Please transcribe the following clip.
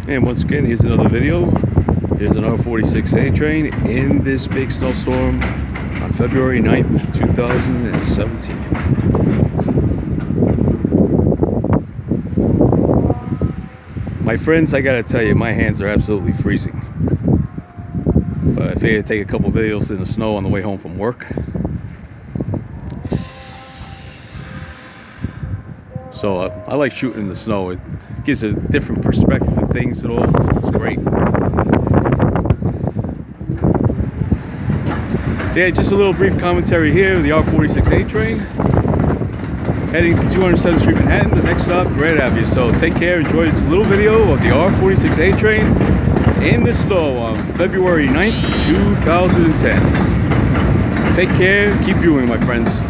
And once again, here's another video. Here's an R46 A train in this big snowstorm on February 9th, 2017. My friends, I gotta tell you, my hands are absolutely freezing. But I figured I'd take a couple videos in the snow on the way home from work. So I like shooting in the snow. It gives a different perspective of things and all. It's great. Yeah, just a little brief commentary here of the R46 A train. Heading to 207th Street, Manhattan. The next stop, Grand Avenue. So take care. Enjoy this little video of the R46 A train in the snow on February 9th, 2010. Take care. Keep viewing, my friends.